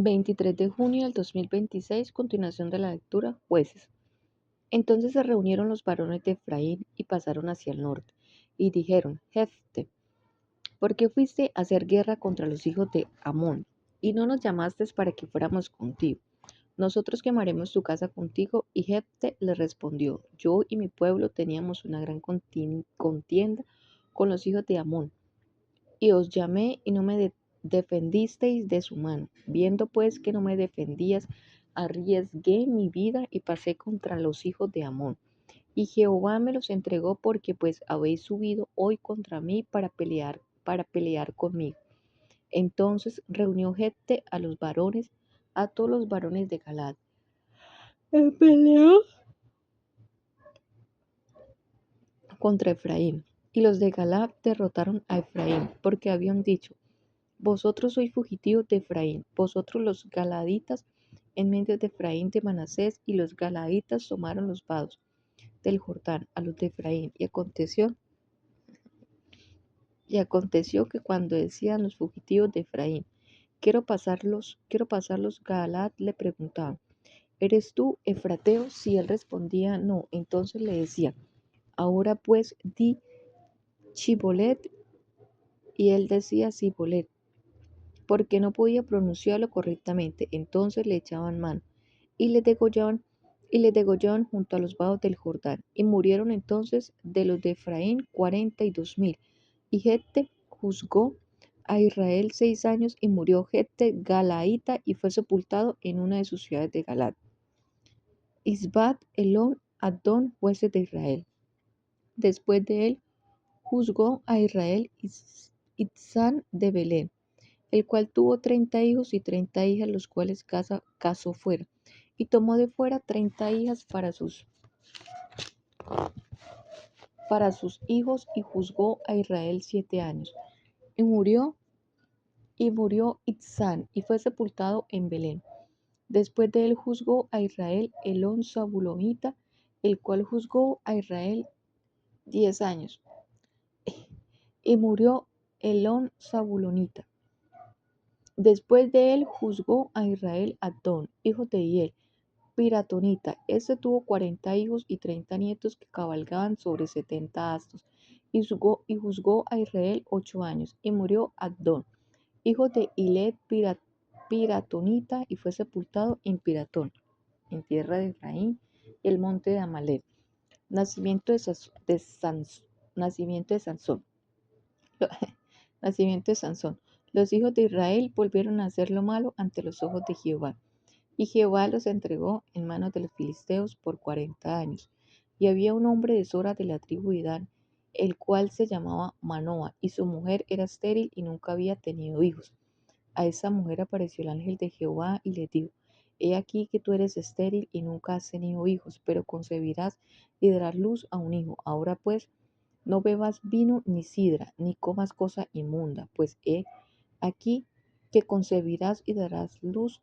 23 de junio del 2026, continuación de la lectura, Jueces. Entonces se reunieron los varones de Efraín y pasaron hacia el norte, y dijeron: Jefte, ¿por qué fuiste a hacer guerra contra los hijos de Amón, y no nos llamaste para que fuéramos contigo? Nosotros quemaremos tu casa contigo. Y Jefte le respondió: Yo y mi pueblo teníamos una gran contienda con los hijos de Amón, y os llamé y no me defendisteis de su mano. Viendo pues que no me defendías, arriesgué mi vida y pasé contra los hijos de Amón. Y Jehová me los entregó, porque pues habéis subido hoy contra mí para pelear conmigo. Entonces reunió Jefte a los varones, a todos los varones de Galaad, y peleó contra Efraín. Y los de Galaad derrotaron a Efraín, porque habían dicho: Vosotros sois fugitivos de Efraín, vosotros los galaditas, en medio de Efraín de Manasés. Y los galaditas tomaron los vados del Jordán a los de Efraín. Y aconteció que cuando decían los fugitivos de Efraín: quiero pasarlos, Galaad le preguntaban: ¿eres tú efrateo? Si él respondía: no, entonces le decía: ahora pues di Chibolet. Y él decía Sibolet, porque no podía pronunciarlo correctamente. Entonces le echaban mano y le degollaban junto a los vados del Jordán. Y murieron entonces de los de Efraín 42,000. Y Jefte juzgó a Israel 6 años, y murió Jefte Galaadita, y fue sepultado en una de sus ciudades de Galaad. Isbat Elón Adón, jueces de Israel. Después de él juzgó a Israel Itzán de Belén, el cual tuvo 30 hijos y 30 hijas, los cuales casó fuera, y tomó de fuera 30 hijas para sus hijos, y juzgó a Israel 7 años. Y murió Itzán, y fue sepultado en Belén. Después de él juzgó a Israel Elón Zabulonita, el cual juzgó a Israel 10 años. Y murió Elón Zabulonita. Después de él juzgó a Israel Adón, hijo de Hiel, Piratonita. Este tuvo 40 hijos y 30 nietos, que cabalgaban sobre 70 asnos. Y juzgó a Israel 8 años. Y murió Adón, hijo de Hilet Piratonita, y fue sepultado en Piratón, en tierra de Efraín, el monte de Amalek. Nacimiento nacimiento de Sansón. Nacimiento de Sansón. Los hijos de Israel volvieron a hacer lo malo ante los ojos de Jehová. Y Jehová los entregó en manos de los filisteos por 40 años. Y había un hombre de Sora, de la tribu de Dan, el cual se llamaba Manoa, y su mujer era estéril y nunca había tenido hijos. A esa mujer apareció el ángel de Jehová y le dijo: He aquí que tú eres estéril y nunca has tenido hijos, pero concebirás y darás luz a un hijo. Ahora pues, no bebas vino ni sidra, ni comas cosa inmunda, pues he aquí que concebirás y darás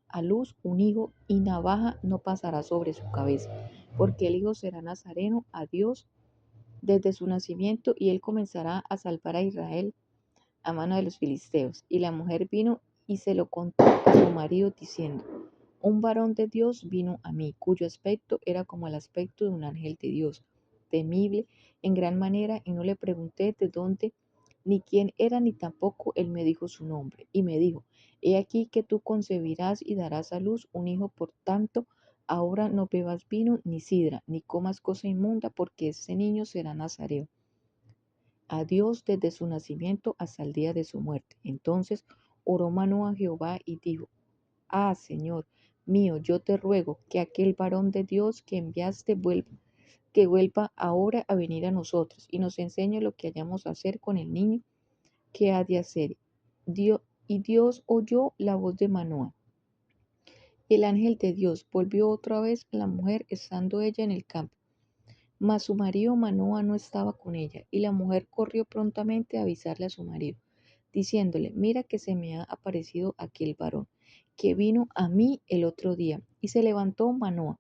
a luz un hijo, y navaja no pasará sobre su cabeza, porque el hijo será nazareno a Dios desde su nacimiento, y él comenzará a salvar a Israel a mano de los filisteos. Y la mujer vino y se lo contó a su marido, diciendo: Un varón de Dios vino a mí, cuyo aspecto era como el aspecto de un ángel de Dios, temible en gran manera, y no le pregunté de dónde ni quién era, ni tampoco él me dijo su nombre. Y me dijo: He aquí que tú concebirás y darás a luz un hijo, por tanto, ahora no bebas vino ni sidra, ni comas cosa inmunda, porque ese niño será nazareo a Dios desde su nacimiento hasta el día de su muerte. Entonces oró Manoah a Jehová y dijo: Señor mío, yo te ruego que aquel varón de Dios que enviaste vuelva ahora a venir a nosotros, y nos enseñe lo que hayamos a hacer con el niño que ha de hacer. Y Dios oyó la voz de Manoah. El ángel de Dios volvió otra vez a la mujer, estando ella en el campo. Mas su marido Manoah no estaba con ella, y la mujer corrió prontamente a avisarle a su marido, diciéndole: Mira que se me ha aparecido aquel varón, que vino a mí el otro día. Y se levantó Manoah,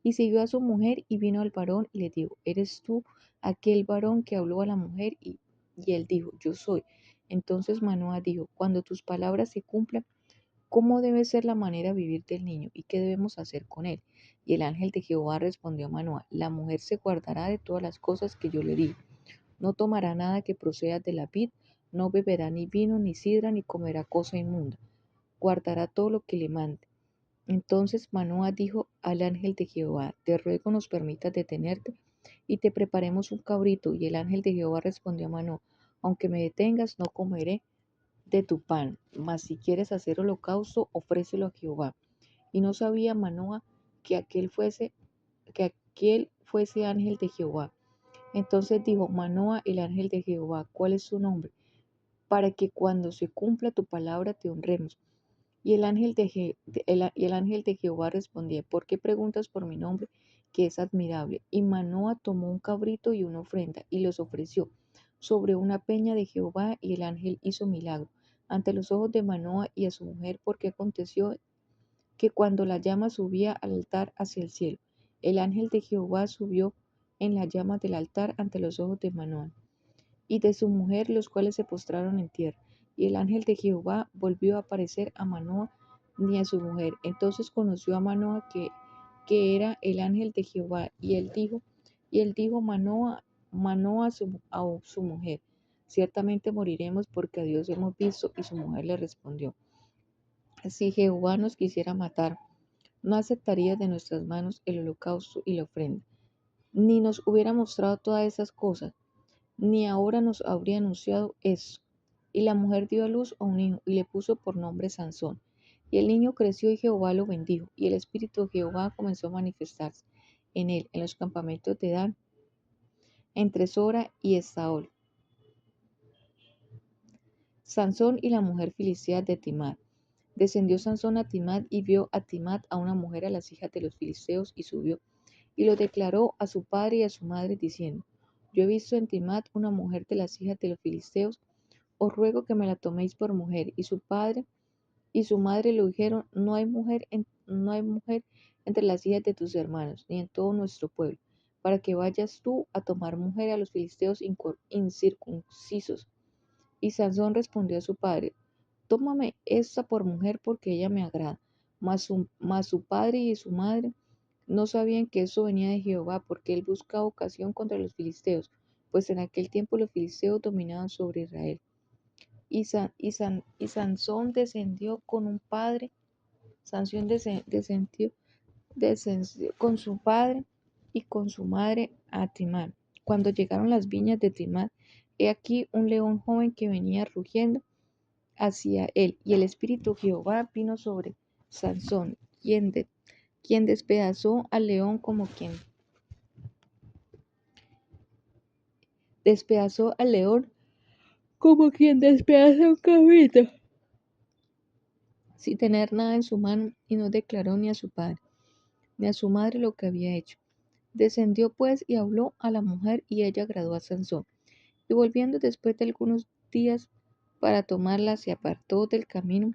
y siguió a su mujer, y vino al varón, y le dijo: ¿Eres tú aquel varón que habló a la mujer? Y él dijo: Yo soy. Entonces Manoah dijo: Cuando tus palabras se cumplan, ¿cómo debe ser la manera de vivir del niño y qué debemos hacer con él? Y el ángel de Jehová respondió a Manoah: la mujer se guardará de todas las cosas que yo le digo. No tomará nada que proceda de la vid, no beberá ni vino, ni sidra, ni comerá cosa inmunda. Guardará todo lo que le mande. Entonces Manoah dijo al ángel de Jehová: te ruego nos permitas detenerte y te preparemos un cabrito. Y el ángel de Jehová respondió a Manoah: aunque me detengas, no comeré de tu pan, mas si quieres hacer holocausto, ofrécelo a Jehová. Y no sabía Manoah que aquel fuese ángel de Jehová. Entonces dijo Manoah el ángel de Jehová: ¿cuál es su nombre? Para que cuando se cumpla tu palabra te honremos. Y el ángel de Jehová respondía: ¿por qué preguntas por mi nombre, que es admirable? Y Manoah tomó un cabrito y una ofrenda, y los ofreció sobre una peña de Jehová, y el ángel hizo milagro ante los ojos de Manoah y a su mujer, porque aconteció que cuando la llama subía al altar hacia el cielo, el ángel de Jehová subió en la llama del altar ante los ojos de Manoah y de su mujer, los cuales se postraron en tierra. Y el ángel de Jehová volvió a aparecer a Manoah ni a su mujer. Entonces conoció a Manoah que era el ángel de Jehová, y él dijo Manoah a su mujer: ciertamente moriremos porque a Dios hemos visto. Y su mujer le respondió: si Jehová nos quisiera matar, no aceptaría de nuestras manos el holocausto y la ofrenda, ni nos hubiera mostrado todas esas cosas, ni ahora nos habría anunciado eso. Y la mujer dio a luz a un hijo y le puso por nombre Sansón. Y el niño creció y Jehová lo bendijo, y el espíritu de Jehová comenzó a manifestarse en él, en los campamentos de Dan, entre Sora y Estaol. Sansón y la mujer filistea de Timar. Descendió Sansón a Timar y vio a Timar, a una mujer, a las hijas de los filisteos, y subió y lo declaró a su padre y a su madre, diciendo: yo he visto en Timar una mujer de las hijas de los filisteos, os ruego que me la toméis por mujer. Y su padre y su madre le dijeron: no hay mujer entre las hijas de tus hermanos, ni en todo nuestro pueblo, para que vayas tú a tomar mujer a los filisteos incircuncisos. Y Sansón respondió a su padre: tómame esta por mujer, porque ella me agrada. Mas su padre y su madre no sabían que eso venía de Jehová, porque él buscaba ocasión contra los filisteos, pues en aquel tiempo los filisteos dominaban sobre Israel. Y Sansón descendió con un padre, Sansón descendió con su padre y con su madre a Timar. Cuando llegaron las viñas de Timar, he aquí un león joven que venía rugiendo hacia él, y el espíritu de Jehová vino sobre Sansón, quien despedazó al león despedazó al león como quien despedaza un cabrito, sin tener nada en su mano, y no declaró ni a su padre ni a su madre lo que había hecho. Descendió pues y habló a la mujer, y ella agradó a Sansón. Y volviendo después de algunos días para tomarla, se apartó del camino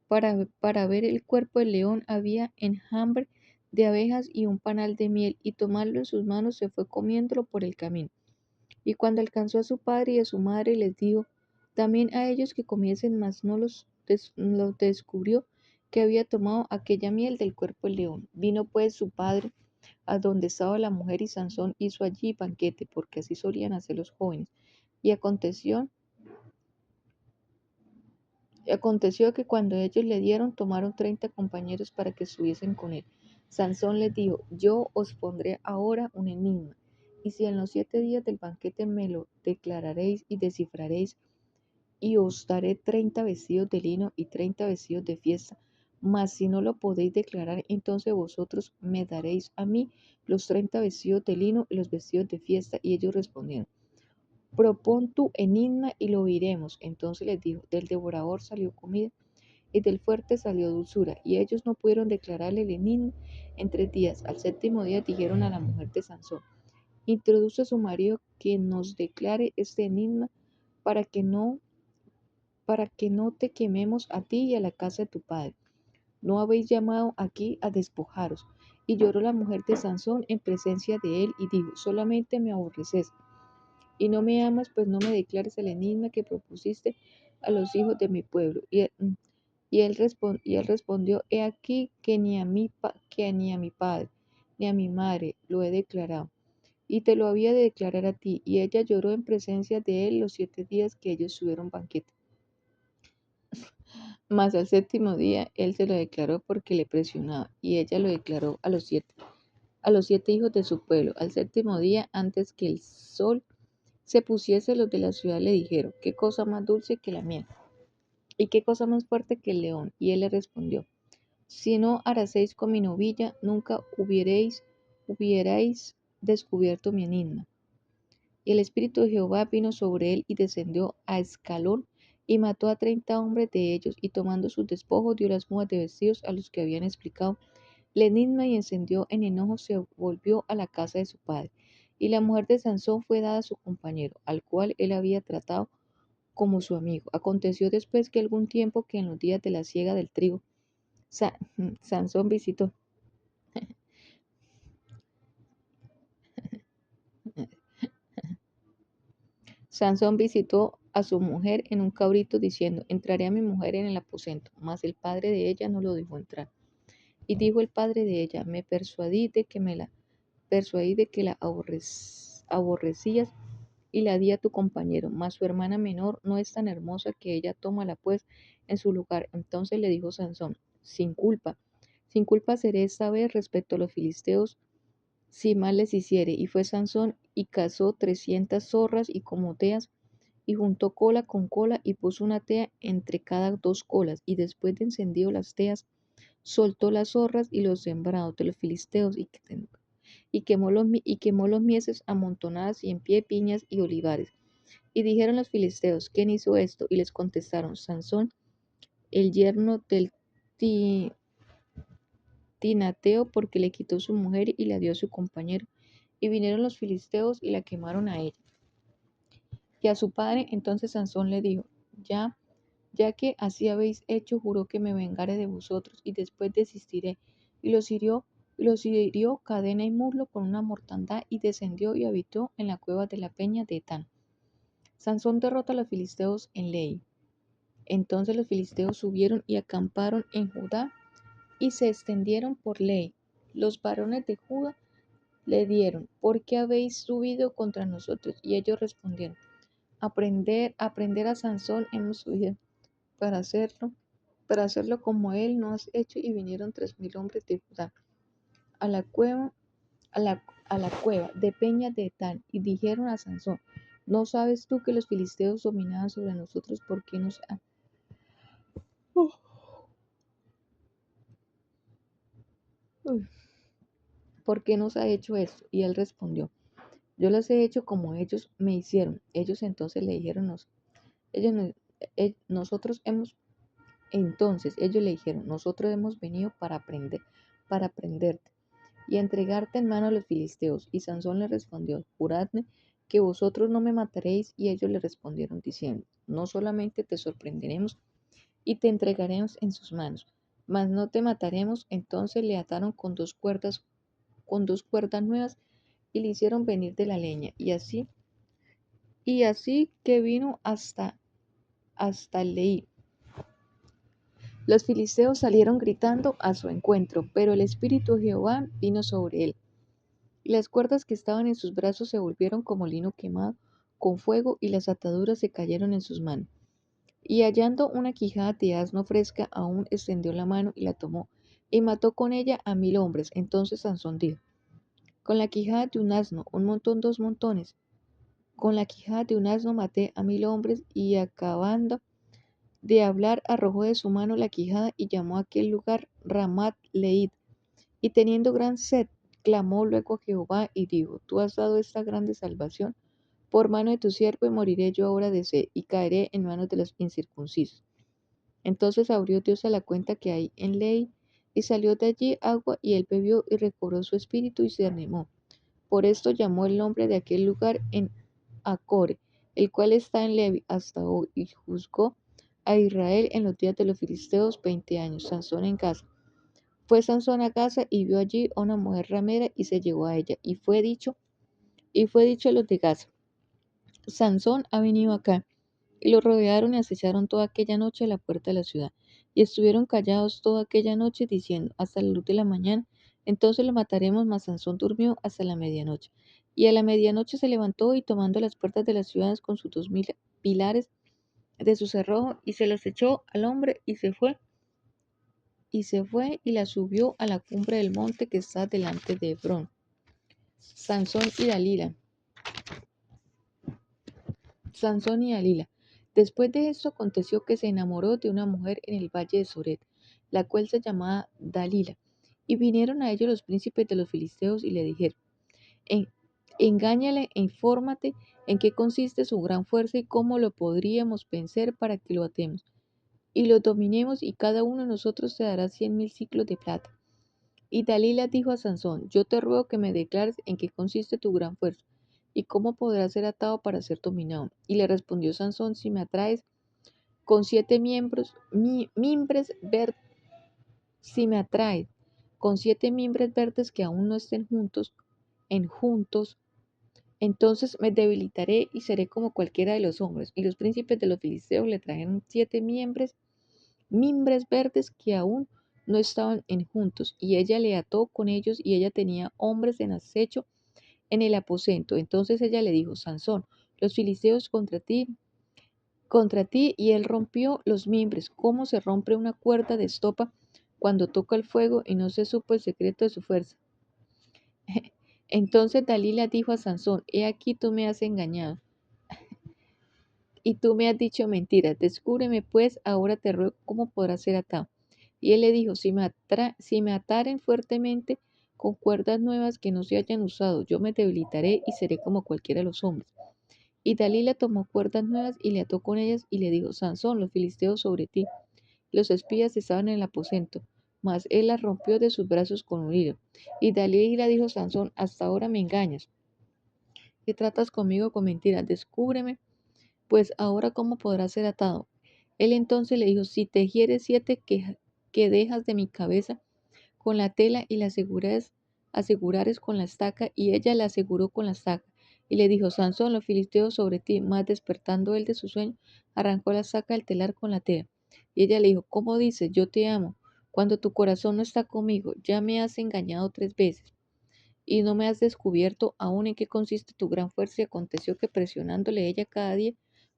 para ver el cuerpo del león. Había enjambre de abejas y un panal de miel, y tomarlo en sus manos se fue comiéndolo por el camino. Y cuando alcanzó a su padre y a su madre, les dijo también a ellos que comiesen, mas no los descubrió que había tomado aquella miel del cuerpo del león. Vino pues su padre a donde estaba la mujer, y Sansón hizo allí banquete, porque así solían hacer los jóvenes. Y aconteció que cuando ellos le dieron, tomaron 30 compañeros para que estuviesen con él. Sansón les dijo: yo os pondré ahora un enigma, y si en los 7 días del banquete me lo declararéis y descifraréis, y os daré 30 vestidos de lino y 30 vestidos de fiesta. Mas si no lo podéis declarar, entonces vosotros me daréis a mí los 30 vestidos de lino y los vestidos de fiesta. Y ellos respondieron: propon tu enigma y lo oiremos. Entonces les dijo: del devorador salió comida, y del fuerte salió dulzura. Y ellos no pudieron declararle el enigma en 3 días. Al 7.º día dijeron a la mujer de Sansón: introduce a su marido, que nos declare este enigma, para que no te quememos a ti y a la casa de tu padre. No habéis llamado aquí a despojaros. Y lloró la mujer de Sansón en presencia de él, y dijo: solamente me aborreces y no me amas, pues no me declares el enigma que propusiste a los hijos de mi pueblo. Y él respondió, he aquí que ni a mi padre, ni a mi madre lo he declarado, y te lo había de declarar a ti. Y ella lloró en presencia de él los 7 días que ellos tuvieron banquete. Mas al séptimo día él se lo declaró porque le presionaba, y ella lo declaró a los siete hijos de su pueblo. Al séptimo día, antes que el sol se pusiese, los de la ciudad le dijeron, qué cosa más dulce que la miel, y qué cosa más fuerte que el león. Y él le respondió, si no araseis con mi novilla, nunca hubierais descubierto mi enigma. Y el espíritu de Jehová vino sobre él y descendió a escalón y mató a 30 hombres de ellos, y tomando sus despojos dio las mudas de vestidos a los que habían explicado el enigma, y encendió en enojo se volvió a la casa de su padre. Y la mujer de Sansón fue dada a su compañero, al cual él había tratado como su amigo. Aconteció después que algún tiempo que en los días de la siega del trigo, Sa- Sansón visitó Sansón visitó a su mujer en un cabrito, diciendo, entraré a mi mujer en el aposento. Mas el padre de ella no lo dejó entrar. Y dijo el padre de ella, me persuadí de que la aborrecías y la di a tu compañero, mas su hermana menor no es tan hermosa que ella, tómala pues en su lugar. Entonces le dijo Sansón, sin culpa seré esta vez respecto a los filisteos, si mal les hiciere. Y fue Sansón y cazó 300 zorras y comoteas, y juntó cola con cola, y puso una tea entre cada dos colas, y después de encendido las teas, soltó las zorras y los sembrados de los filisteos, y quemó los mieses amontonadas, y en pie piñas y olivares. Y dijeron los filisteos, ¿quién hizo esto? Y les contestaron, Sansón, el yerno del Ti- Tinateo, porque le quitó su mujer y la dio a su compañero. Y vinieron los filisteos y la quemaron a ella y a su padre. Entonces Sansón le dijo, ya que así habéis hecho, juró que me vengare de vosotros, y después desistiré. Y los hirió cadena y muslo con una mortandad, y descendió y habitó en la cueva de la peña de Etán. Sansón derrota a los filisteos en Lei. Entonces los filisteos subieron y acamparon en Judá, y se extendieron por Lei. Los varones de Judá le dieron, ¿por qué habéis subido contra nosotros? Y ellos respondieron, aprender a Sansón hemos subido para hacerlo como él nos has hecho. Y vinieron 3000 hombres de Judá a la cueva, a la cueva de Peña de Etán, y dijeron a Sansón, ¿no sabes tú que los filisteos dominaban sobre nosotros? ¿Por qué nos ha hecho esto? Y él respondió, yo los he hecho como ellos me hicieron. Ellos entonces le dijeron, ellos, no- nosotros hemos Entonces ellos le dijeron, nosotros hemos venido para prenderte y entregarte en mano a los filisteos. Y Sansón le respondió, juradme que vosotros no me mataréis. Y ellos le respondieron diciendo, no solamente te sorprenderemos y te entregaremos en sus manos, mas no te mataremos. Entonces le ataron con dos cuerdas nuevas, y le hicieron venir de la leña. Y así que vino hasta el leí. Los filisteos salieron gritando a su encuentro, pero el espíritu de Jehová vino sobre él, y las cuerdas que estaban en sus brazos se volvieron como lino quemado con fuego, y las ataduras se cayeron en sus manos. Y hallando una quijada de asno fresca, aún extendió la mano y la tomó, y mató con ella a 1000 hombres. Entonces Sansón dijo, con la quijada de un asno, un montón, dos montones. Con la quijada de un asno maté a 1000 hombres. Y acabando de hablar, arrojó de su mano la quijada, y llamó a aquel lugar Ramat Leid. Y teniendo gran sed, clamó luego a Jehová y dijo, tú has dado esta grande salvación por mano de tu siervo, y moriré yo ahora de sed, y caeré en manos de los incircuncisos. Entonces abrió Dios a la cuenta que hay en Ley, y salió de allí agua, y él bebió, y recobró su espíritu, y se animó. Por esto llamó el nombre de aquel lugar en Acore, el cual está en Levi hasta hoy, y juzgó a Israel en los días de los filisteos 20 años. Sansón en Gaza. Fue Sansón a Gaza, y vio allí a una mujer ramera, y se llegó a ella. Y fue dicho a los de Gaza, Sansón ha venido acá. y lo rodearon y acecharon toda aquella noche a la puerta de la ciudad. Y estuvieron callados toda aquella noche, diciendo, hasta la luz de la mañana, entonces lo mataremos, mas Sansón durmió hasta la medianoche. Y a la medianoche se levantó y tomando las puertas de las ciudades con sus 2000 pilares de su cerrojo, y se los echó al hombre, y la subió a la cumbre del monte que está delante de Hebrón. Sansón y Dalila. Sansón y Dalila. Después de esto aconteció que se enamoró de una mujer en el valle de Soret, la cual se llamaba Dalila. Y vinieron a ellos los príncipes de los filisteos y le dijeron, "En- engáñale e infórmate en qué consiste su gran fuerza y cómo lo podríamos vencer para que lo atemos y lo dominemos, y cada uno de nosotros te dará 100.000 siclos de plata". Y Dalila dijo a Sansón, yo te ruego que me declares en qué consiste tu gran fuerza y cómo podrás ser atado para ser dominado. Y le respondió Sansón, si me atraes con 7 mimbres verdes, si me atraes con 7 mimbres verdes que aún no estén juntos, entonces me debilitaré y seré como cualquiera de los hombres. Y los príncipes de los filisteos le trajeron 7 mimbres verdes que aún no estaban juntos, y ella le ató con ellos, y ella tenía hombres en acecho en el aposento. Entonces ella le dijo, Sansón, los filisteos contra ti, y él rompió los mimbres, como se rompe una cuerda de estopa cuando toca el fuego, y no se supo el secreto de su fuerza. Entonces Dalila dijo a Sansón, he aquí tú me has engañado, y tú me has dicho mentiras. Descúbreme pues, ahora te ruego cómo podrás ser atado. Y él le dijo, si me ataren fuertemente con cuerdas nuevas que no se hayan usado, yo me debilitaré y seré como cualquiera de los hombres. Y Dalila tomó cuerdas nuevas y le ató con ellas y le dijo, Sansón, los filisteos sobre ti. Los espías estaban en el aposento, mas él las rompió de sus brazos con un hilo. Y Dalila dijo, Sansón, hasta ahora me engañas y tratas conmigo con mentiras. Descúbreme pues ahora cómo podrá ser atado. Él entonces le dijo, si tejieres 7 que dejas de mi cabeza con la tela y la asegurares con la estaca, y ella la aseguró con la estaca. Y le dijo, Sansón, los filisteos sobre ti. Mas despertando él de su sueño, arrancó la estaca del telar con la tela. Y ella le dijo, ¿cómo dices, yo te amo, cuando tu corazón no está conmigo? Ya me has engañado 3 veces y no me has descubierto aún en qué consiste tu gran fuerza. Y aconteció que presionándole ella cada día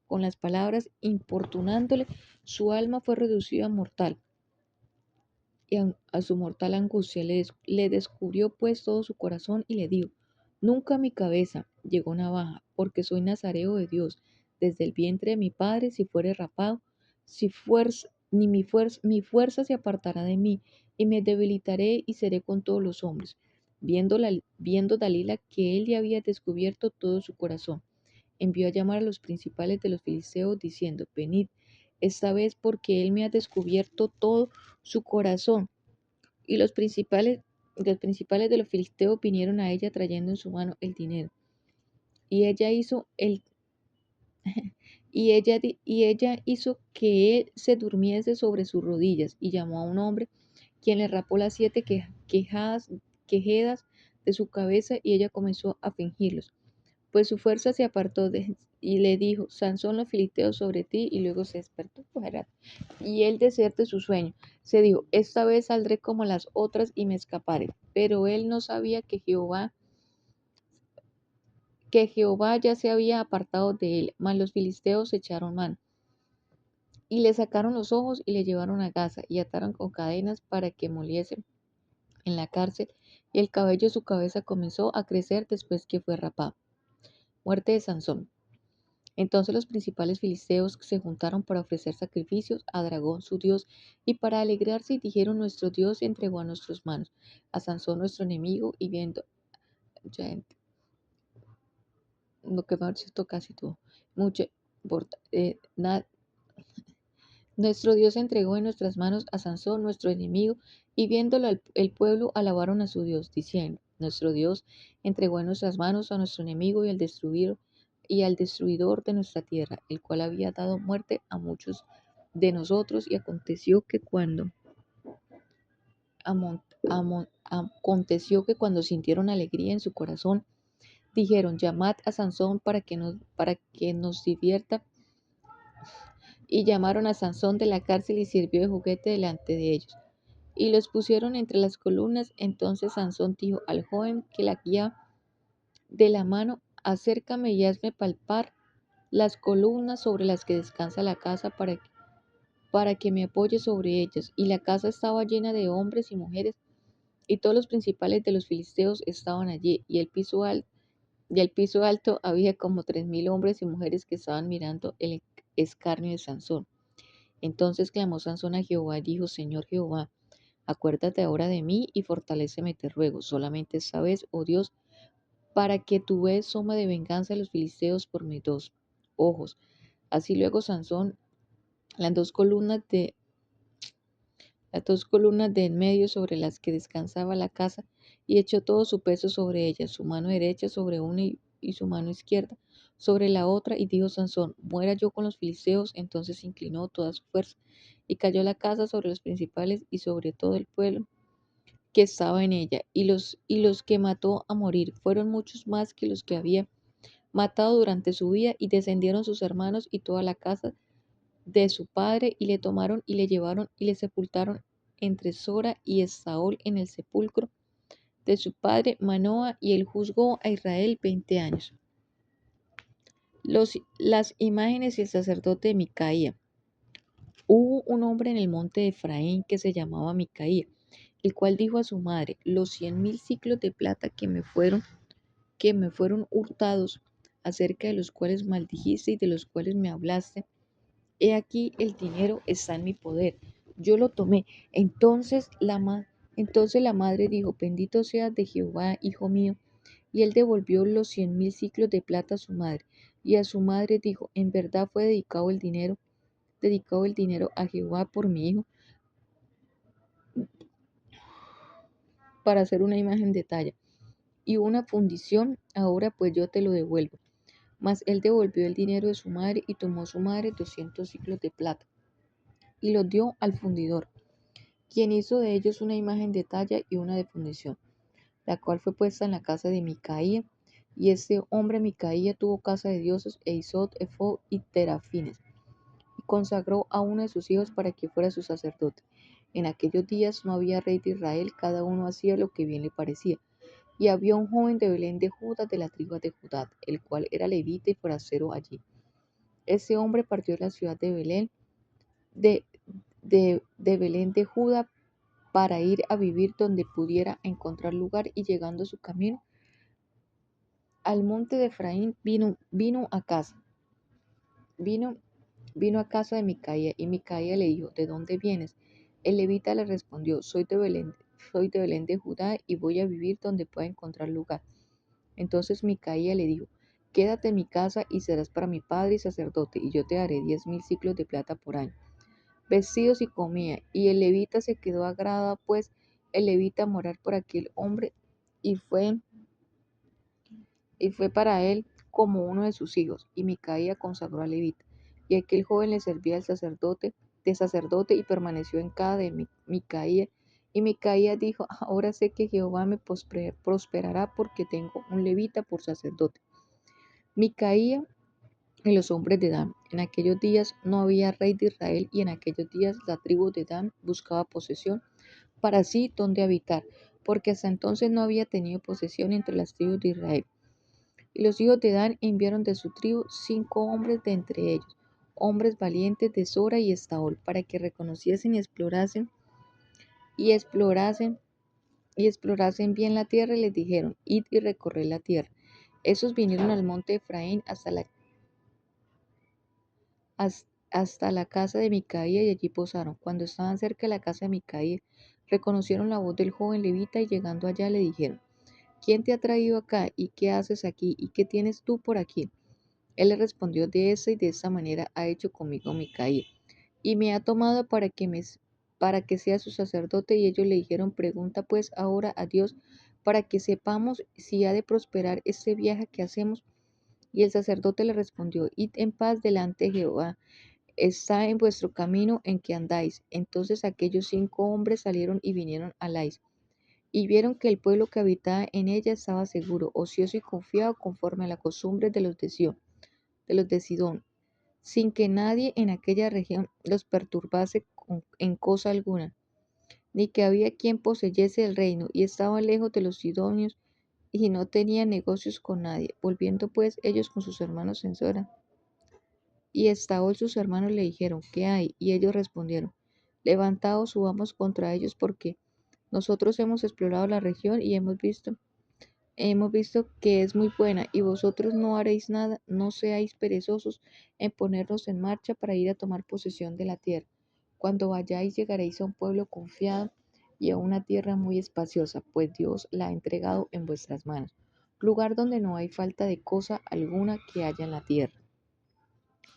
con las palabras, importunándole, su alma fue reducida a mortal, y a su mortal angustia le descubrió pues todo su corazón, y le dijo, nunca a mi cabeza llegó navaja, porque soy nazareo de Dios, desde el vientre de mi padre. Si fuere rapado, si fuerza, ni mi fuerza se apartará de mí, y me debilitaré y seré con todos los hombres. Viendo Dalila que él le había descubierto todo su corazón, envió a llamar a los principales de los filisteos, diciendo, venid esta vez, porque él me ha descubierto todo su corazón. Y los principales de los filisteos vinieron a ella trayendo en su mano el dinero. Y ella hizo y ella hizo que él se durmiese sobre sus rodillas, y llamó a un hombre, quien le rapó las 7 quejedas de su cabeza, y ella comenzó a fingirlos. Pues su fuerza se apartó y le dijo, Sansón, los filisteos sobre ti. Y luego se despertó, y él desierto de su sueño. Se dijo, esta vez saldré como las otras y me escaparé. Pero él no sabía que Jehová ya se había apartado de él. Mas los filisteos echaron mano, y le sacaron los ojos, y le llevaron a Gaza, y ataron con cadenas para que moliese en la cárcel. Y el cabello de su cabeza comenzó a crecer después que fue rapado. Muerte de Sansón. Entonces los principales filisteos se juntaron para ofrecer sacrificios a Dragón su dios, y para alegrarse, y dijeron, nuestro Dios entregó a nuestras manos a Sansón nuestro enemigo. Y viendo, ya, lo que más esto casi todo, mucho, nuestro Dios entregó en nuestras manos a Sansón nuestro enemigo. Y viéndolo el pueblo alabaron a su Dios, diciendo, nuestro Dios entregó en nuestras manos a nuestro enemigo y al destruidor de nuestra tierra, el cual había dado muerte a muchos de nosotros. Y aconteció que cuando sintieron alegría en su corazón, dijeron, llamad a Sansón para que nos divierta Y llamaron a Sansón de la cárcel y sirvió de juguete delante de ellos. Y los pusieron entre las columnas. Entonces Sansón dijo al joven que la guiaba de la mano: acércame y hazme palpar las columnas sobre las que descansa la casa para que me apoye sobre ellas. Y la casa estaba llena de hombres y mujeres, y todos los principales de los filisteos estaban allí, y al piso alto había como 3000 hombres y mujeres que estaban mirando el escarnio de Sansón. Entonces clamó Sansón a Jehová y dijo: Señor Jehová, acuérdate ahora de mí y fortaléceme, te ruego, solamente esta vez, oh Dios, para que tu vez soma de venganza a los filisteos por mis dos ojos. Así luego Sansón las dos columnas de en medio sobre las que descansaba la casa, y echó todo su peso sobre ellas, su mano derecha sobre una y su mano izquierda sobre la otra, y dijo Sansón: muera yo con los filisteos. Entonces inclinó toda su fuerza, y cayó la casa sobre los principales y sobre todo el pueblo que estaba en ella, y los que mató a morir fueron muchos más que los que había matado durante su vida, y descendieron sus hermanos y toda la casa de su padre, y le tomaron y le llevaron y le sepultaron entre Sora y Estaol en el sepulcro de su padre Manoa, y él juzgó a Israel 20 años. Las imágenes y el sacerdote Micaía. Hubo un hombre en el monte de Efraín que se llamaba Micaía, el cual dijo a su madre: los 100,000 siclos de plata que me fueron hurtados, acerca de los cuales maldijiste y de los cuales me hablaste, he aquí el dinero está en mi poder, yo lo tomé. Entonces la madre dijo: bendito seas de Jehová, hijo mío. Y él devolvió los 100,000 siclos de plata a su madre. Y a su madre dijo: en verdad fue dedicado el dinero a Jehová por mi hijo, para hacer una imagen de talla y una fundición. Ahora pues yo te lo devuelvo. Mas él devolvió el dinero de su madre, y tomó su madre 200 siclos de plata y los dio al fundidor, quien hizo de ellos una imagen de talla y una de fundición, la cual fue puesta en la casa de Micaía. Y este hombre Micaía tuvo casa de dioses, e Isod, Efod y Terafines, y consagró a uno de sus hijos para que fuera su sacerdote. En aquellos días no había rey de Israel, cada uno hacía lo que bien le parecía. Y había un joven de Belén de Judá, de la tribu de Judá, el cual era levita y forastero allí. Ese hombre partió de la ciudad de Belén, de, de Belén de Judá, para ir a vivir donde pudiera encontrar lugar, y llegando a su camino al monte de Efraín, vino, vino a casa de Micaía, y Micaía le dijo: ¿de dónde vienes? El levita le respondió: soy de Belén de Judá, y voy a vivir donde pueda encontrar lugar. Entonces Micaía le dijo: quédate en mi casa y serás para mi padre y sacerdote, y yo te daré 10,000 siclos de plata por año. Vestidos y comida. Y el levita se quedó agradado, pues el levita a morar por aquel hombre, y fue para él como uno de sus hijos. Y Micaía consagró al levita, y aquel joven le servía de sacerdote, y permaneció en casa de Micaía. Y Micaía dijo: ahora sé que Jehová me prosperará, porque tengo un levita por sacerdote. Micaía y los hombres de Dan. En aquellos días no había rey de Israel, y en aquellos días la tribu de Dan buscaba posesión para sí donde habitar, porque hasta entonces no había tenido posesión entre las tribus de Israel. Y los hijos de Dan enviaron de su tribu 5 hombres de entre ellos, hombres valientes de Sora y Estaol, para que reconociesen y explorasen bien la tierra, y les dijeron: id y recorred la tierra. Esos vinieron al monte de Efraín hasta la casa de Micaía, y allí posaron. Cuando estaban cerca de la casa de Micaía, reconocieron la voz del joven levita, y llegando allá le dijeron: ¿quién te ha traído acá? ¿Y qué haces aquí? ¿Y qué tienes tú por aquí? Él le respondió: de esta y de esta manera ha hecho conmigo Micaía, y me ha tomado para que sea su sacerdote. Y ellos le dijeron: pregunta pues ahora a Dios, para que sepamos si ha de prosperar este viaje que hacemos. Y el sacerdote le respondió: id en paz delante de Jehová, está en vuestro camino en que andáis. Entonces aquellos 5 hombres salieron y vinieron a Lais, y vieron que el pueblo que habitaba en ella estaba seguro, ocioso y confiado, conforme a la costumbre de los de Sidón. sin que nadie en aquella región los perturbase en cosa alguna, ni que había quien poseyese el reino, y estaban lejos de los sidonios, y no tenían negocios con nadie. Volviendo pues ellos con sus hermanos en Sora, y Estaol sus hermanos le dijeron, ¿qué hay? Y ellos respondieron, levantaos, subamos contra ellos, porque nosotros hemos explorado la región y hemos visto que es muy buena, y vosotros no haréis nada, no seáis perezosos en ponernos en marcha para ir a tomar posesión de la tierra. Cuando vayáis llegaréis a un pueblo confiado y a una tierra muy espaciosa, pues Dios la ha entregado en vuestras manos, lugar donde no hay falta de cosa alguna que haya en la tierra.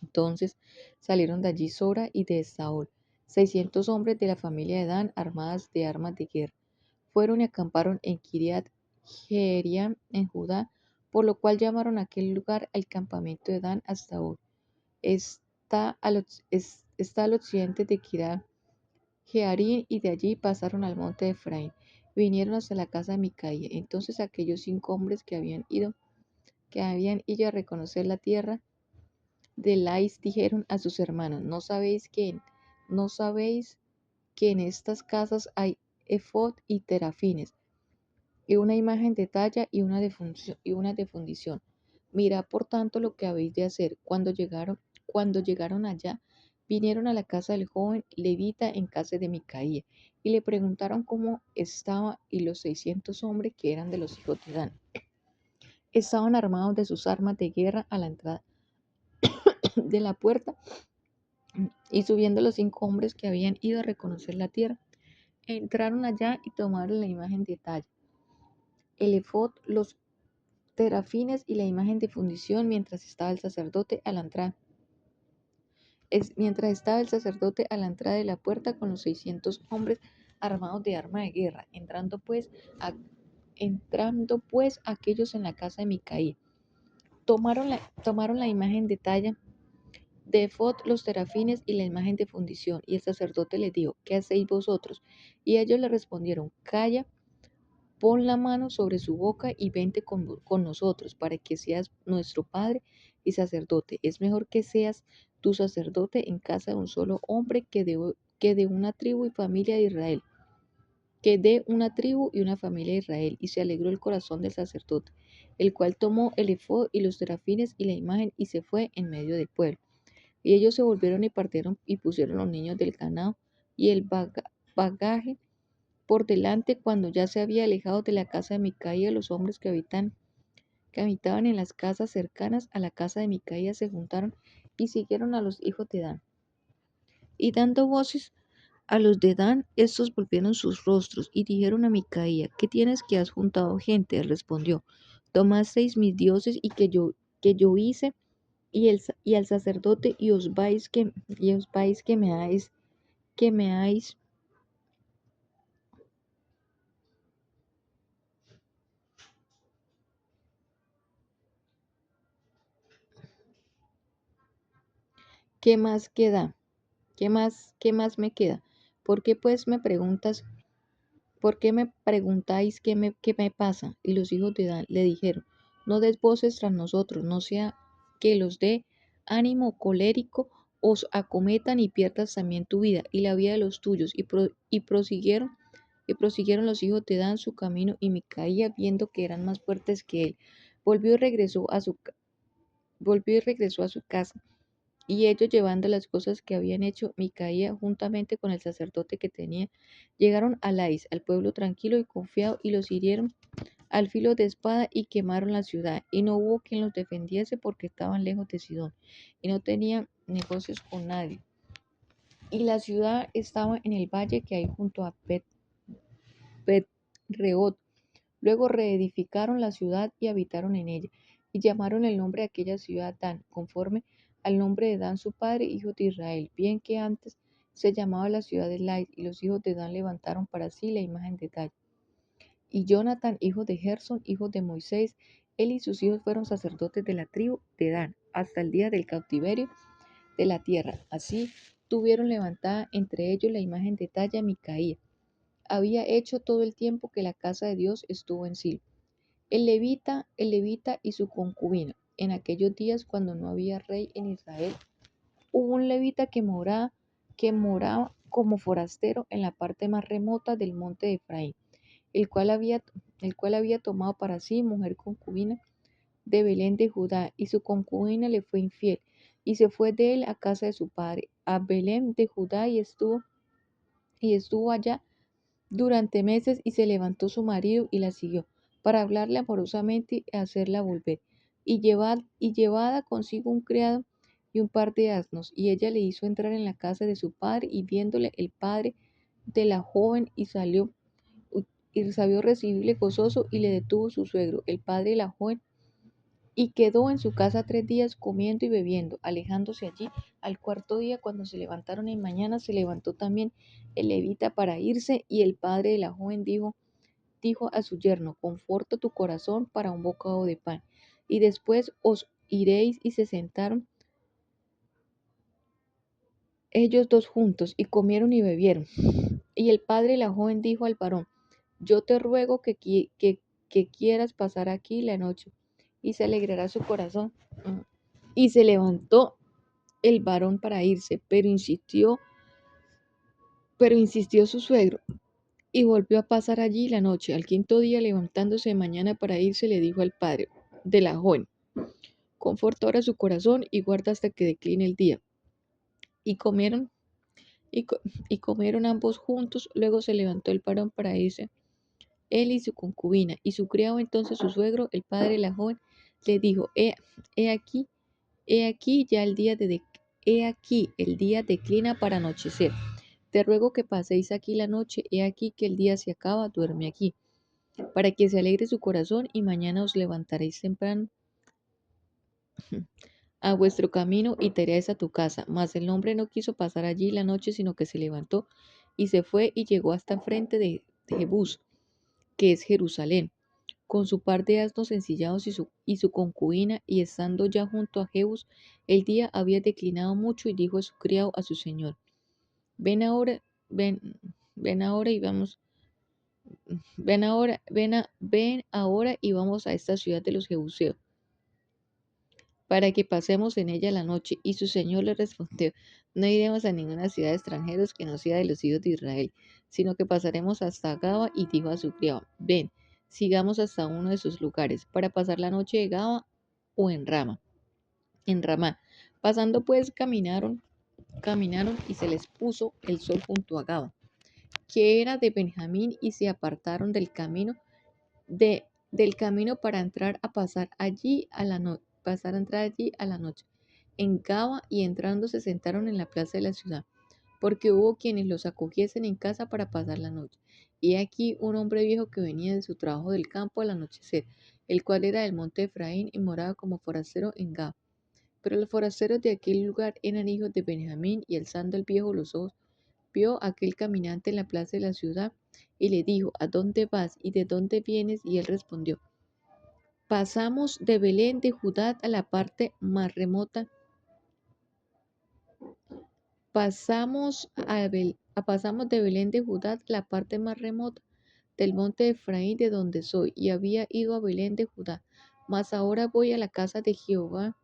Entonces salieron de allí Sora y de Saúl, 600 hombres de la familia de Dan, armadas de armas de guerra. Fueron y acamparon en Kiriat Jearim en Judá, por lo cual llamaron a aquel lugar el campamento de Dan hasta hoy. Está al occidente de Kiriat Jearim, y de allí pasaron al monte de Efraín. Vinieron hasta la casa de Micaía. Entonces aquellos 5 hombres que habían ido a reconocer la tierra de Lais dijeron a sus hermanos, ¿no sabéis que en estas casas hay efod y terafines, y una imagen de talla y una de fundición? Mirad por tanto lo que habéis de hacer. Cuando llegaron allá, vinieron a la casa del joven levita en casa de Micaía, y le preguntaron cómo estaba, y los 600 hombres que eran de los hijos de Dan estaban armados de sus armas de guerra a la entrada de la puerta. Y subiendo los 5 hombres que habían ido a reconocer la tierra, entraron allá y tomaron la imagen de talla, el efod, los terafines y la imagen de fundición, mientras estaba el sacerdote a la entrada. Mientras estaba el sacerdote a la entrada de la puerta con los 600 hombres armados de arma de guerra, entrando pues aquellos en la casa de Micaía, tomaron la imagen de talla de efod, los terafines y la imagen de fundición. Y el sacerdote les dijo, ¿qué hacéis vosotros? Y ellos le respondieron, calla, pon la mano sobre su boca y vente con nosotros, para que seas nuestro padre y sacerdote. Es mejor que seas tu sacerdote en casa de un solo hombre que de una tribu y familia de Israel, que de una tribu y una familia de Israel. Y se alegró el corazón del sacerdote, el cual tomó el efod y los terafines y la imagen y se fue en medio del pueblo. Y ellos se volvieron y partieron y pusieron los niños del ganado y el bagaje por delante. Cuando ya se había alejado de la casa de Micaía, los hombres que habitaban en las casas cercanas a la casa de Micaía se juntaron y siguieron a los hijos de Dan. Y dando voces a los de Dan, estos volvieron sus rostros y dijeron a Micaía, ¿qué tienes que has juntado gente? Él respondió, tomasteis mis dioses y que yo hice y al sacerdote, y os vais que me habéis ¿qué más queda? ¿Qué más me queda? ¿Por qué pues me preguntas? ¿Por qué me preguntáis qué me pasa? Y los hijos de Dan le dijeron, no des voces tras nosotros, no sea que los de ánimo colérico os acometan y pierdas también tu vida y la vida de los tuyos. Y prosiguieron los hijos de Dan su camino, y Micaía, viendo que eran más fuertes que él, volvió y regresó a su, volvió y regresó a su casa. Y ellos, llevando las cosas que habían hecho Micaía juntamente con el sacerdote que tenía, llegaron a Lais, al pueblo tranquilo y confiado, y los hirieron al filo de espada y quemaron la ciudad. Y no hubo quien los defendiese, porque estaban lejos de Sidón y no tenían negocios con nadie. Y la ciudad estaba en el valle que hay junto a Bet-reot. Luego reedificaron la ciudad y habitaron en ella, y llamaron el nombre de aquella ciudad Dan, conforme al nombre de Dan su padre, hijo de Israel, bien que antes se llamaba la ciudad de Lais. Y los hijos de Dan levantaron para sí la imagen de Tal. Y Jonathan, hijo de Gerson, hijo de Moisés, él y sus hijos fueron sacerdotes de la tribu de Dan, hasta el día del cautiverio de la tierra. Así tuvieron levantada entre ellos la imagen de talla Micaía. Había hecho todo el tiempo que la casa de Dios estuvo en Silo. El levita y su concubina, en aquellos días cuando no había rey en Israel, hubo un levita que moraba como forastero en la parte más remota del monte de Efraín, el cual había, el cual había tomado para sí mujer concubina de Belén de Judá, y su concubina le fue infiel, y se fue de él a casa de su padre, a Belén de Judá, y estuvo allá durante meses, y se levantó su marido y la siguió, para hablarle amorosamente y hacerla volver, y llevada consigo un criado y un par de asnos, y ella le hizo entrar en la casa de su padre, y viéndole el padre de la joven, y sabió recibirle gozoso, y le detuvo su suegro, el padre de la joven, y quedó en su casa 3 días comiendo y bebiendo, alejándose allí. Al cuarto día, cuando se levantaron en mañana, se levantó también el levita para irse, y el padre de la joven dijo a su yerno: conforta tu corazón para un bocado de pan, y después os iréis. Y se sentaron ellos dos juntos, y comieron y bebieron. Y el padre de la joven dijo al varón: yo te ruego que quieras pasar aquí la noche, y se alegrará su corazón. Y se levantó el varón para irse, pero insistió su suegro, y volvió a pasar allí la noche. Al quinto día, levantándose de mañana para irse, le dijo al padre de la joven: conforta ahora su corazón y guarda hasta que decline el día. Y comieron, y, co- y comieron ambos juntos. Luego se levantó el varón para irse, él y su concubina, y su criado. Entonces su suegro, el padre de la joven, le dijo: he aquí, he aquí ya el día he aquí el día declina para anochecer. Te ruego que paséis aquí la noche. He aquí que el día se acaba, duerme aquí, para que se alegre su corazón, y mañana os levantaréis temprano a vuestro camino, y te iréis a tu casa. Mas el hombre no quiso pasar allí la noche, sino que se levantó y se fue, y llegó hasta enfrente de Jebús, que es Jerusalén, con su par de asnos ensillados y su concubina. Y estando ya junto a Jebús, el día había declinado mucho, y dijo a su criado, a su señor: ven ahora, ven, ven ahora y vamos, ven ahora y vamos a esta ciudad de los Jebuseos, para que pasemos en ella la noche. Y su señor le respondió: no iremos a ninguna ciudad de extranjeros que no sea de los hijos de Israel, sino que pasaremos hasta Gaba. Y dijo a su criado: ven, sigamos hasta uno de sus lugares, para pasar la noche en Gaba o en Ramá. Pasando pues, caminaron, y se les puso el sol junto a Gaba, que era de Benjamín, y se apartaron del camino para entrar a pasar allí a la noche, en Gaba. Y entrando se sentaron en la plaza de la ciudad, porque hubo quienes los acogiesen en casa para pasar la noche. Y aquí un hombre viejo que venía de su trabajo del campo al anochecer, el cual era del monte de Efraín, y moraba como forastero en Gaba. Pero los forasteros de aquel lugar eran hijos de Benjamín. Y alzando el viejo los ojos, vio a aquel caminante en la plaza de la ciudad, y le dijo: ¿a dónde vas y de dónde vienes? Y él respondió: pasamos de Belén de Judá a la parte más remota, pasamos de Belén de Judá a la parte más remota del monte de Efraín, de donde soy, y había ido a Belén de Judá, mas ahora voy a la casa de Jehová.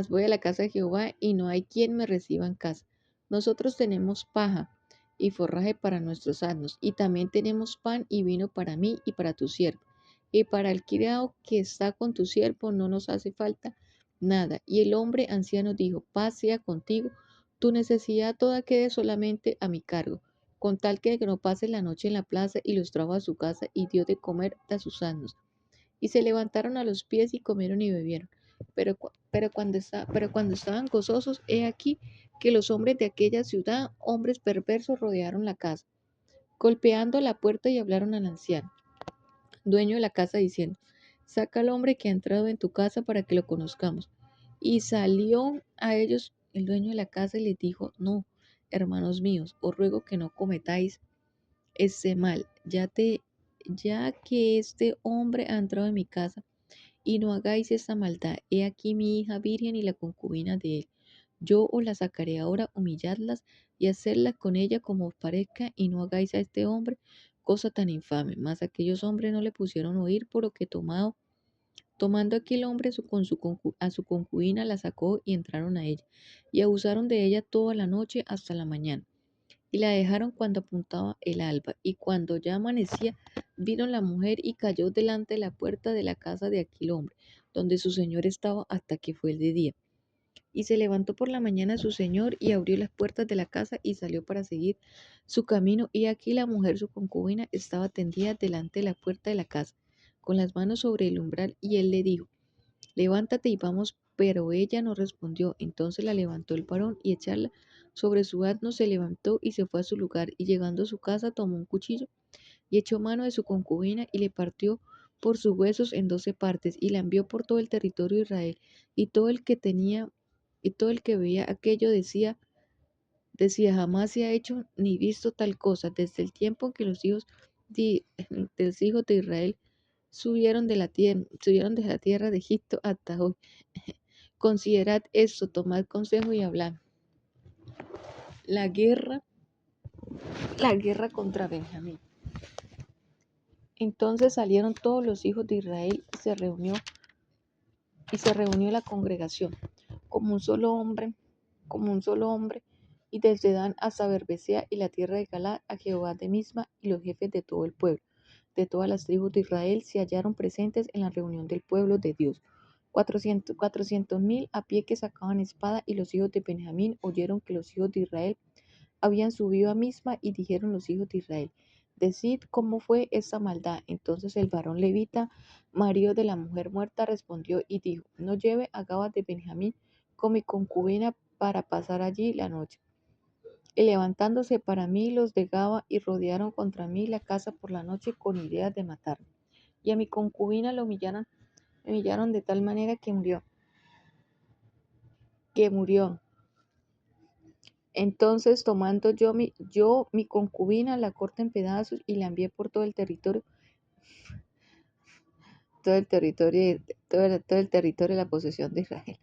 Voy a la casa de Jehová, y no hay quien me reciba en casa. Nosotros tenemos paja y forraje para nuestros asnos, y también tenemos pan y vino para mí y para tu siervo. Y para el criado que está con tu siervo no nos hace falta nada. Y el hombre anciano dijo: paz sea contigo, tu necesidad toda quede solamente a mi cargo, con tal que no pase la noche en la plaza. Y los trajo a su casa, y dio de comer a sus asnos. Y se levantaron a los pies, y comieron y bebieron. Pero cuando estaban gozosos, he aquí que los hombres de aquella ciudad, hombres perversos, rodearon la casa, golpeando la puerta, y hablaron al anciano, dueño de la casa, diciendo: saca al hombre que ha entrado en tu casa, para que lo conozcamos. Y salió a ellos el dueño de la casa, y les dijo: no, hermanos míos, os ruego que no cometáis este mal, ya que este hombre ha entrado en mi casa, y no hagáis esta maldad. He aquí mi hija virgen y la concubina de él. Yo os la sacaré ahora, humilladlas y hacerla con ella como os parezca, y no hagáis a este hombre cosa tan infame. Mas aquellos hombres no le pusieron oír, por lo que tomado Tomando aquel hombre a su concubina, la sacó y entraron a ella, y abusaron de ella toda la noche hasta la mañana, y la dejaron cuando apuntaba el alba, y cuando ya amanecía, vino la mujer y cayó delante de la puerta de la casa de aquel hombre, donde su señor estaba hasta que fue el de día. Y se levantó por la mañana su señor y abrió las puertas de la casa y salió para seguir su camino. Y aquí la mujer, su concubina, estaba tendida delante de la puerta de la casa, con las manos sobre el umbral. Y él le dijo, levántate y vamos. Pero ella no respondió. Entonces la levantó el varón y echarla sobre su asno se levantó y se fue a su lugar. Y llegando a su casa tomó un cuchillo y echó mano de su concubina y le partió por sus huesos en 12 partes y la envió por todo el territorio de Israel. Y todo el que tenía y todo el que veía aquello decía, jamás se ha hecho ni visto tal cosa desde el tiempo en que de, los hijos de Israel subieron de la tierra de Egipto hasta hoy. Considerad esto, tomad consejo y hablad. La guerra, la guerra contra Benjamín. Entonces salieron todos los hijos de Israel y se reunió la congregación como un solo hombre, y desde Dan hasta Berseba y la tierra de Galaad a Jehová de Misma, y los jefes de todo el pueblo, de todas las tribus de Israel, se hallaron presentes en la reunión del pueblo de Dios. 400,000 a pie que sacaban espada, y los hijos de Benjamín oyeron que los hijos de Israel habían subido a Misma, y dijeron los hijos de Israel, decid cómo fue esta maldad. Entonces el varón levita, marido de la mujer muerta, respondió y dijo, no lleve a Gabas de Benjamín con mi concubina para pasar allí la noche. Y levantándose para mí los de Gaba y rodearon contra mí la casa por la noche con ideas de matarme. Y a mi concubina la humillaron de tal manera que murió. Entonces tomando yo mi concubina, la corté en pedazos y la envié por todo el territorio, todo el territorio de la posesión de Israel.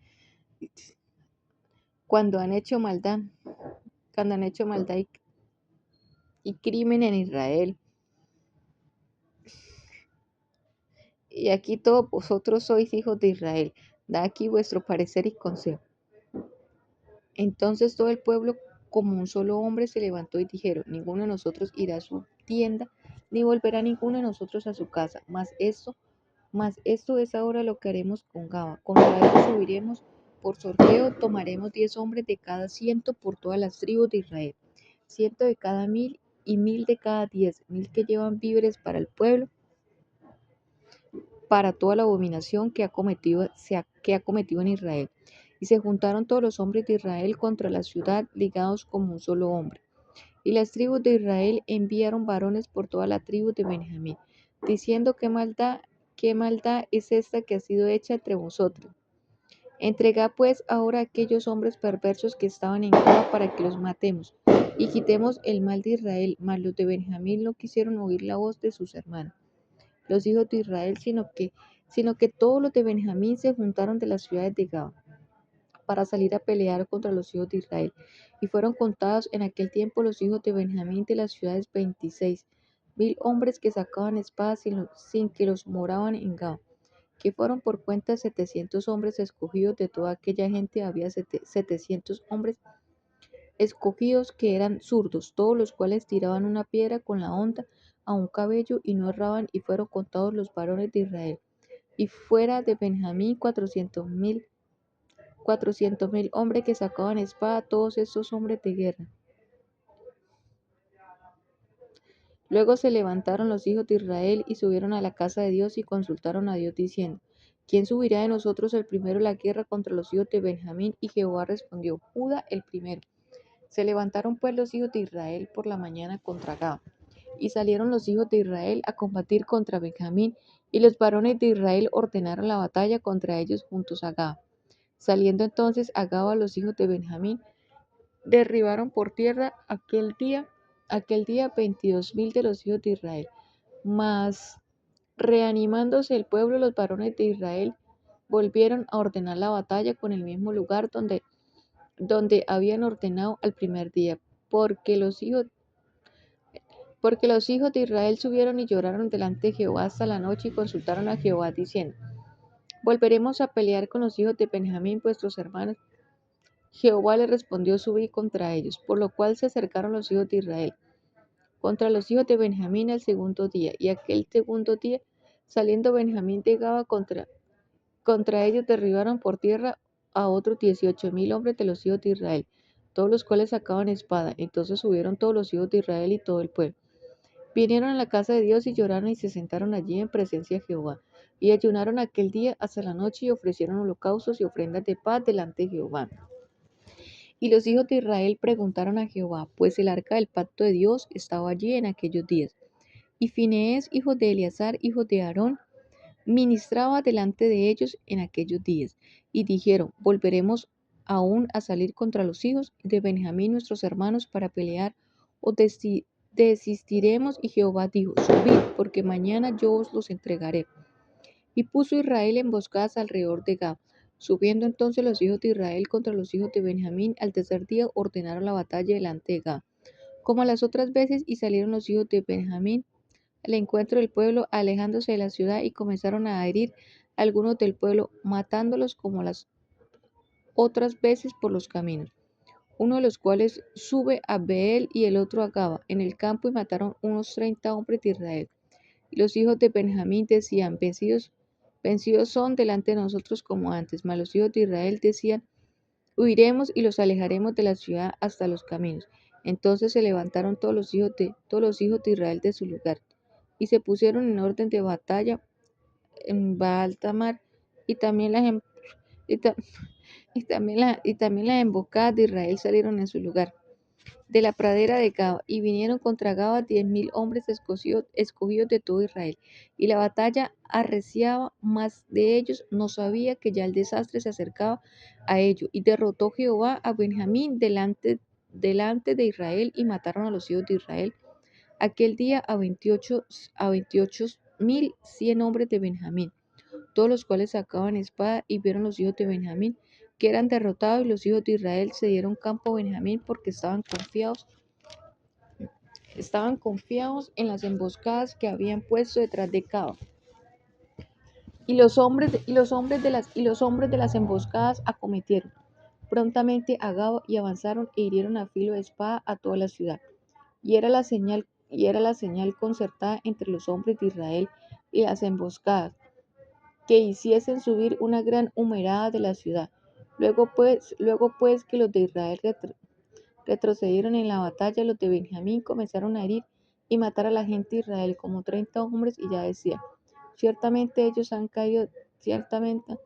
Cuando han hecho maldad, cuando han hecho maldad y crimen en Israel. Y aquí todos vosotros sois hijos de Israel. Da aquí vuestro parecer y consejo. Entonces todo el pueblo como un solo hombre se levantó y dijeron, ninguno de nosotros irá a su tienda, ni volverá ninguno de nosotros a su casa. Mas esto es ahora lo que haremos con Gaba. Contra él subiremos por sorteo, tomaremos 10 hombres de cada 100 por todas las tribus de Israel, 100 de cada 1000 y 1000 de cada 10, 1000 que llevan víveres para el pueblo, para toda la abominación que ha cometido en Israel. Y se juntaron todos los hombres de Israel contra la ciudad, ligados como un solo hombre. Y las tribus de Israel enviaron varones por toda la tribu de Benjamín, diciendo, qué maldad es esta que ha sido hecha entre vosotros. Entregad pues ahora a aquellos hombres perversos que estaban en Gaba para que los matemos, y quitemos el mal de Israel. Mas los de Benjamín no quisieron oír la voz de sus hermanos, los hijos de Israel, sino que todos los de Benjamín se juntaron de las ciudades de Gaba para salir a pelear contra los hijos de Israel. Y fueron contados en aquel tiempo los hijos de Benjamín de las ciudades 26,000 hombres que sacaban espadas sin que los moraban en Gaba, que fueron por cuenta de 700 hombres escogidos de toda aquella gente. Había 700 hombres escogidos que eran zurdos, todos los cuales tiraban una piedra con la honda a un cabello y no erraban. Y fueron contados los varones de Israel. Y fuera de Benjamín 400,000 hombres que sacaban espada, todos estos hombres de guerra. Luego se levantaron los hijos de Israel y subieron a la casa de Dios y consultaron a Dios diciendo, ¿quién subirá de nosotros el primero a la guerra contra los hijos de Benjamín? Y Jehová respondió, Judá el primero. Se levantaron pues los hijos de Israel por la mañana contra Gaba, y salieron los hijos de Israel a combatir contra Benjamín, y los varones de Israel ordenaron la batalla contra ellos juntos a Gaba. Saliendo entonces a Gaba los hijos de Benjamín, derribaron por tierra aquel día 22,000 de los hijos de Israel. Mas reanimándose el pueblo, los varones de Israel volvieron a ordenar la batalla con el mismo lugar donde habían ordenado al primer día, porque los hijos de Israel subieron y lloraron delante de Jehová hasta la noche y consultaron a Jehová diciendo, ¿Volveremos a pelear con los hijos de Benjamín, vuestros hermanos? Jehová le respondió: subid contra ellos. Por lo cual se acercaron los hijos de Israel contra los hijos de Benjamín al segundo día. Y aquel segundo día, saliendo Benjamín de Gaba contra ellos, derribaron por tierra a otros 18,000 hombres de los hijos de Israel, todos los cuales sacaban espada. Entonces subieron todos los hijos de Israel y todo el pueblo. Vinieron a la casa de Dios y lloraron y se sentaron allí en presencia de Jehová. Y ayunaron aquel día hasta la noche y ofrecieron holocaustos y ofrendas de paz delante de Jehová. Y los hijos de Israel preguntaron a Jehová, pues el arca del pacto de Dios estaba allí en aquellos días. Y Finees, hijo de Eleazar, hijo de Aarón, ministraba delante de ellos en aquellos días. Y dijeron: ¿volveremos aún a salir contra los hijos de Benjamín nuestros hermanos para pelear, o desistiremos? Y Jehová dijo: subid, porque mañana yo os los entregaré. Y puso Israel emboscadas alrededor de Gab. Subiendo entonces los hijos de Israel contra los hijos de Benjamín, al tercer día ordenaron la batalla delante de Gab, como las otras veces, y salieron los hijos de Benjamín al encuentro del pueblo, alejándose de la ciudad, y comenzaron a herir a algunos del pueblo, matándolos como las otras veces por los caminos, uno de los cuales sube a Beel y el otro a Gaba en el campo, y mataron unos 30 hombres de Israel. Y los hijos de Benjamín decían: vencidos son delante de nosotros como antes. Mas los hijos de Israel decían: huiremos y los alejaremos de la ciudad hasta los caminos. Entonces se levantaron todos los hijos de Israel de su lugar, y se pusieron en orden de batalla en Baal-tamar, y también las em- y ta- y también las emboscadas de Israel salieron en su lugar, de la pradera de Gaba, y vinieron contra Gaba 10,000 hombres escogidos de todo Israel. Y la batalla arreciaba, mas de ellos no sabía que ya el desastre se acercaba a ellos. Y derrotó Jehová a Benjamín delante de Israel, y mataron a los hijos de Israel aquel día a 28,100 hombres de Benjamín, todos los cuales sacaban espada. Y vieron los hijos de Benjamín que eran derrotados, y los hijos de Israel se dieron campo a Benjamín, porque estaban confiados en las emboscadas que habían puesto detrás de Caba. Y los hombres de las emboscadas acometieron prontamente a Gaba, y avanzaron e hirieron a filo de espada a toda la ciudad. Y era la señal concertada entre los hombres de Israel y las emboscadas, que hiciesen subir una gran humareda de la ciudad. Luego pues que los de Israel retrocedieron en la batalla, los de Benjamín comenzaron a herir y matar a la gente de Israel como 30 hombres, y ya decían: ciertamente ellos han caído, ciertamente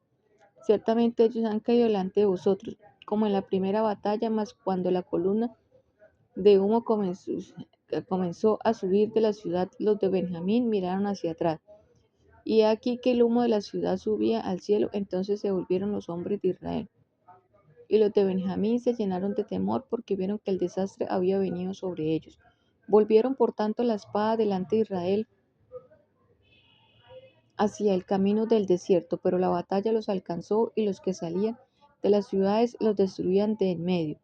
ellos han caído delante de vosotros, como en la primera batalla. Mas cuando la columna de humo comenzó a subir de la ciudad, los de Benjamín miraron hacia atrás, y he aquí que el humo de la ciudad subía al cielo. Entonces se volvieron los hombres de Israel, y los de Benjamín se llenaron de temor, porque vieron que el desastre había venido sobre ellos. Volvieron por tanto la espada delante de Israel hacia el camino del desierto, pero la batalla los alcanzó, y los que salían de las ciudades los destruían de en medio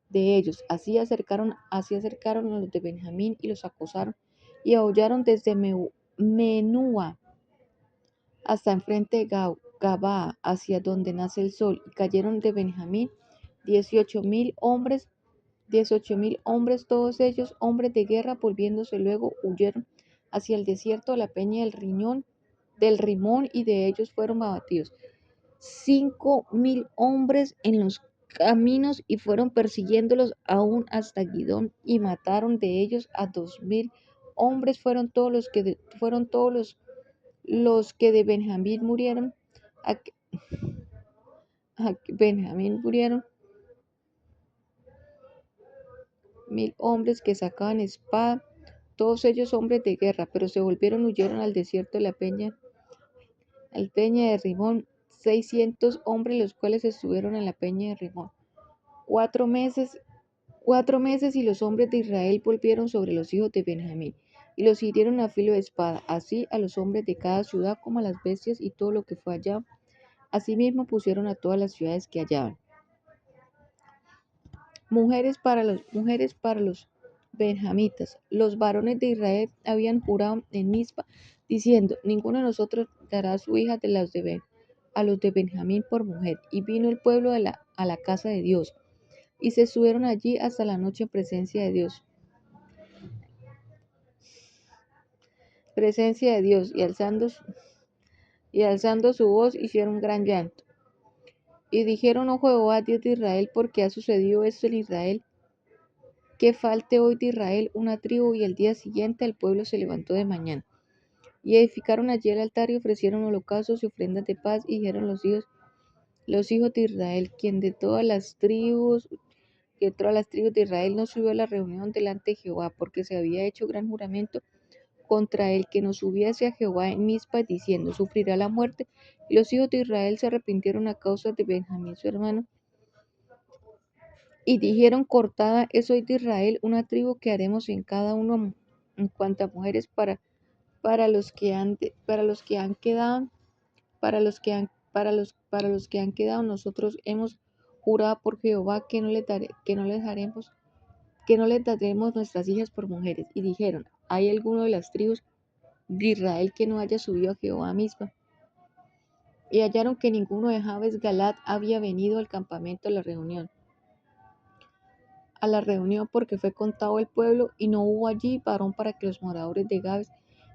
de ellos. Así acercaron a los de Benjamín y los acosaron, y aullaron desde Menúa hasta enfrente de Gabaa, hacia donde nace el sol. Y cayeron de Benjamín 18,000 hombres, todos ellos hombres de guerra. Volviéndose luego, huyeron hacia el desierto, a la peña del Rimón, y de ellos fueron abatidos 5,000 hombres en los caminos, y fueron persiguiéndolos aún hasta Gidón, y mataron de ellos a 2,000 hombres. Fueron todos los que de Benjamín murieron. A Benjamín murieron 1,000 hombres que sacaban espada, todos ellos hombres de guerra, pero se volvieron, huyeron al desierto de la peña, de Rimón, 600 hombres, los cuales estuvieron en la peña de Rimón 4 meses. 4 meses. Y los hombres de Israel volvieron sobre los hijos de Benjamín, y los hirieron a filo de espada, así a los hombres de cada ciudad como a las bestias y todo lo que fue hallado. Asimismo pusieron a todas las ciudades que hallaban. Mujeres para los benjamitas. Los varones de Israel habían jurado en Mizpa, diciendo: ninguno de nosotros dará a su hija de las de a los de Benjamín por mujer. Y vino el pueblo a la casa de Dios, y se subieron allí hasta la noche en presencia de Dios, y alzando su voz hicieron gran llanto. Y dijeron: Oh Jehová, Dios de Israel, ¿por qué ha sucedido esto en Israel? Que falte hoy de Israel una tribu. Y el día siguiente el pueblo se levantó de mañana, y edificaron allí el altar, y ofrecieron holocaustos y ofrendas de paz, y dijeron los hijos de Israel: ¿Quién de todas las tribus de Israel no subió a la reunión delante de Jehová? Porque se había hecho gran juramento contra el que no subiese a Jehová en Mizpa, diciendo: sufrirá la muerte. Y los hijos de Israel se arrepintieron a causa de Benjamín su hermano, y dijeron: cortada es hoy de Israel una tribu, que haremos en cada uno en cuanto a mujeres para los que han quedado, para los que han quedado. Nosotros hemos jurado por Jehová que no les daremos nuestras hijas por mujeres. Y dijeron: ¿hay alguno de las tribus de Israel que no haya subido a Jehová mismo? Y hallaron que ninguno de Jabes Galad había venido al campamento a la reunión, porque fue contado el pueblo, y no hubo allí varón para que los moradores de Jabes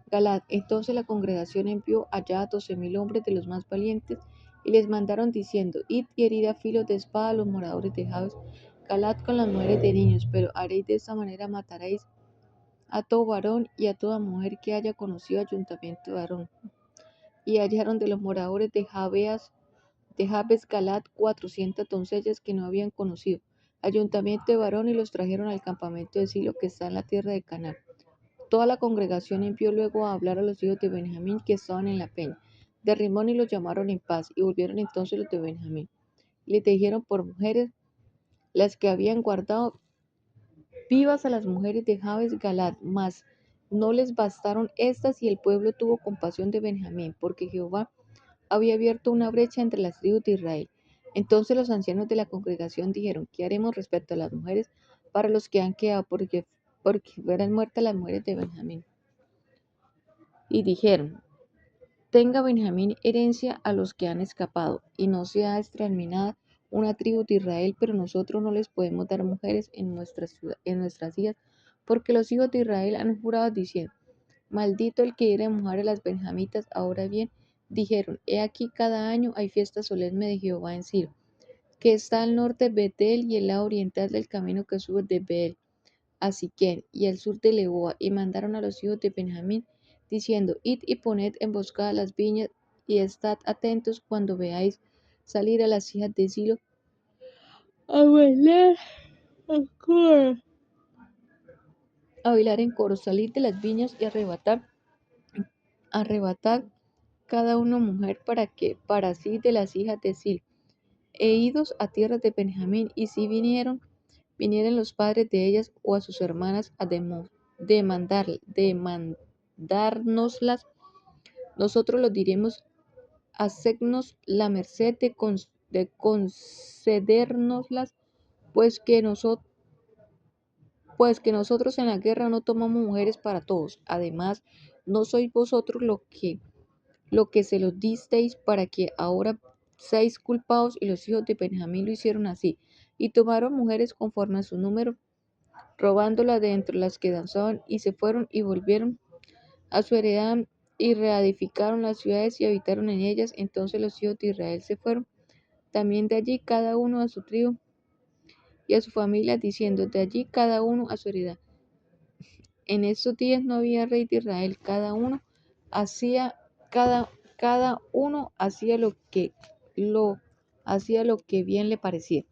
Galad. Entonces la congregación envió allá a 12,000 hombres de los más valientes, y les mandaron diciendo: id y herid a filo de espada a los moradores de Jabes Galad con las mujeres de niños, pero haréis de esta manera: mataréis a todo varón y a toda mujer que haya conocido ayuntamiento de varón. Y hallaron de los moradores de Jabes Galad 400 doncellas que no habían conocido ayuntamiento de varón, y los trajeron al campamento de Silo, que está en la tierra de Canaán. Toda la congregación envió luego a hablar a los hijos de Benjamín que estaban en la peña de Rimón, y los llamaron en paz. Y volvieron entonces los de Benjamín, y les dijeron por mujeres las que habían guardado vivas a las mujeres de Jabes Galad, mas no les bastaron estas, y el pueblo tuvo compasión de Benjamín, porque Jehová había abierto una brecha entre las tribus de Israel. Entonces los ancianos de la congregación dijeron: ¿qué haremos respecto a las mujeres para los que han quedado? Porque fueran muertas las mujeres de Benjamín. Y dijeron: tenga Benjamín herencia a los que han escapado, y no sea exterminada una tribu de Israel, pero nosotros no les podemos dar mujeres en nuestras hijas, porque los hijos de Israel han jurado diciendo: maldito el que diere mujer a las benjamitas. Ahora bien, dijeron: he aquí, cada año hay fiesta solemne de Jehová en Silo, que está al norte de Betel, y el lado oriental del camino que sube de Betel a Siquén, y al sur de Leboa. Y mandaron a los hijos de Benjamín, diciendo: id y poned emboscada las viñas, y estad atentos cuando veáis salir a las hijas de Silo a bailar en coro. Salid de las viñas y arrebatad cada uno mujer para sí de las hijas de Silo, e idos a tierras de Benjamín. Y si vinieren los padres de ellas o a sus hermanas a demandárnoslas, nosotros los diremos: hacednos la merced de concedérnoslas, pues que nosotros en la guerra no tomamos mujeres para todos. Además, no sois vosotros lo que se los disteis para que ahora seáis culpados. Y los hijos de Benjamín lo hicieron así, y tomaron mujeres conforme a su número, robándolas de entre las que danzaban, y se fueron y volvieron a su heredad, y reedificaron las ciudades y habitaron en ellas. Entonces los hijos de Israel se fueron también de allí, cada uno a su tribu y a su familia, diciendo: de allí cada uno a su heredad. En estos días no había rey de Israel, hacía cada uno hacía lo que bien le parecía.